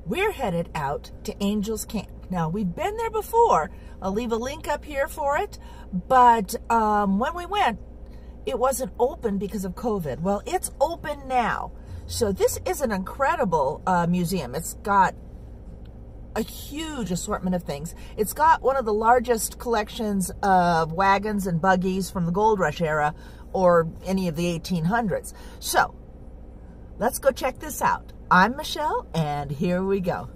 we're headed out to Angels Camp. Now, we've been there before. I'll leave a link up here for it. But when we went, it wasn't open because of COVID. Well, it's open now. So this is an incredible museum. It's got a huge assortment of things. It's got one of the largest collections of wagons and buggies from the Gold Rush era or any of the 1800s. So let's go check this out. I'm Michelle, and here we go.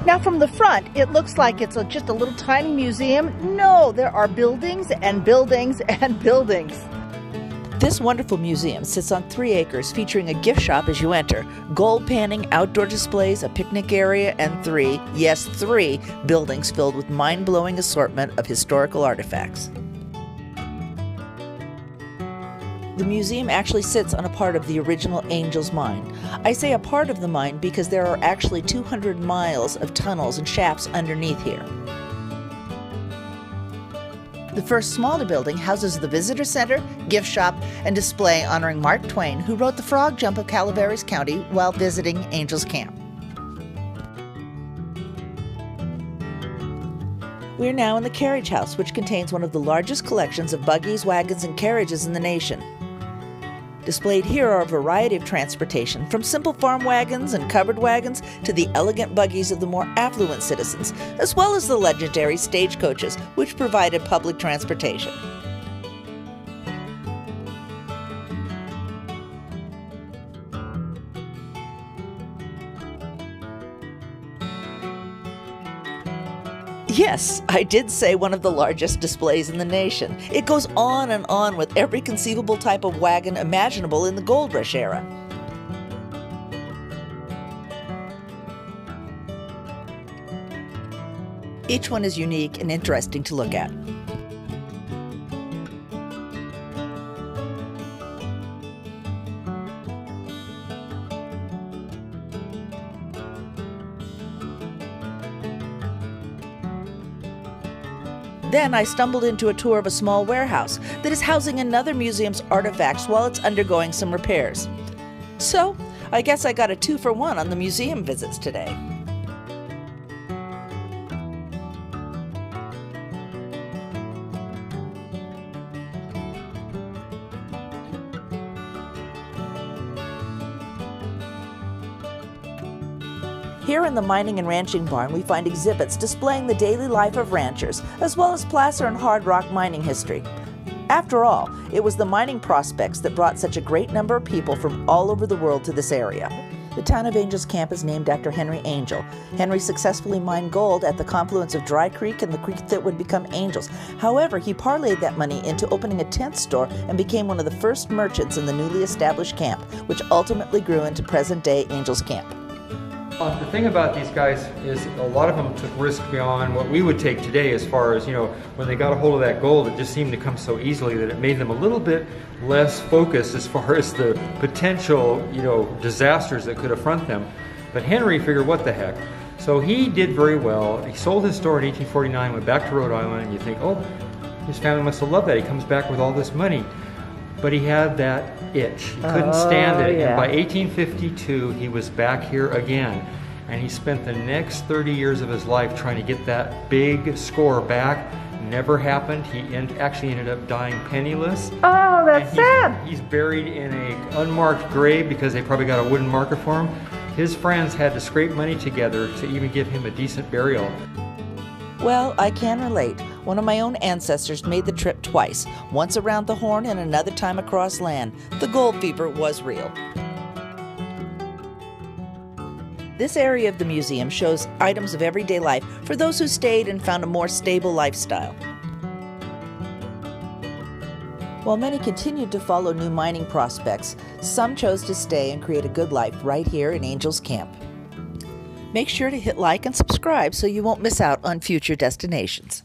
Now from the front, it looks like it's just a little tiny museum. No, there are buildings and buildings and buildings. This wonderful museum sits on 3 acres, featuring a gift shop as you enter, gold panning, outdoor displays, a picnic area, and 3 buildings filled with mind-blowing assortment of historical artifacts. The museum actually sits on a part of the original Angels mine. I say a part of the mine because there are actually 200 miles of tunnels and shafts underneath here. The first smaller building houses the visitor center, gift shop, and display honoring Mark Twain, who wrote the Frog Jump of Calaveras County while visiting Angels Camp. We are now in the Carriage House, which contains one of the largest collections of buggies, wagons, and carriages in the nation. Displayed here are a variety of transportation, from simple farm wagons and covered wagons to the elegant buggies of the more affluent citizens, as well as the legendary stagecoaches, which provided public transportation. Yes, I did say one of the largest displays in the nation. It goes on and on with every conceivable type of wagon imaginable in the Gold Rush era. Each one is unique and interesting to look at. Then I stumbled into a tour of a small warehouse that is housing another museum's artifacts while it's undergoing some repairs. So, I guess I got a 2-for-1 on the museum visits today. Here in the mining and ranching barn, we find exhibits displaying the daily life of ranchers, as well as placer and hard rock mining history. After all, it was the mining prospects that brought such a great number of people from all over the world to this area. The town of Angels Camp is named after Henry Angel. Henry successfully mined gold at the confluence of Dry Creek and the creek that would become Angels. However, he parlayed that money into opening a tent store and became one of the first merchants in the newly established camp, which ultimately grew into present-day Angels Camp. The thing about these guys is a lot of them took risk beyond what we would take today, as far as, when they got a hold of that gold, it just seemed to come so easily that it made them a little bit less focused as far as the potential, disasters that could affront them. But Henry figured, what the heck? So he did very well. He sold his store in 1849, went back to Rhode Island, and you think, oh, his family must have loved that. He comes back with all this money. But he had that itch. He couldn't stand it. Yeah. And by 1852, he was back here again. And he spent the next 30 years of his life trying to get that big score back. Never happened. He actually ended up dying penniless. Oh, that's sad. He's buried in an unmarked grave because they probably got a wooden marker for him. His friends had to scrape money together to even give him a decent burial. Well, I can relate. One of my own ancestors made the trip twice, once around the Horn and another time across land. The gold fever was real. This area of the museum shows items of everyday life for those who stayed and found a more stable lifestyle. While many continued to follow new mining prospects, some chose to stay and create a good life right here in Angels Camp. Make sure to hit like and subscribe so you won't miss out on future destinations.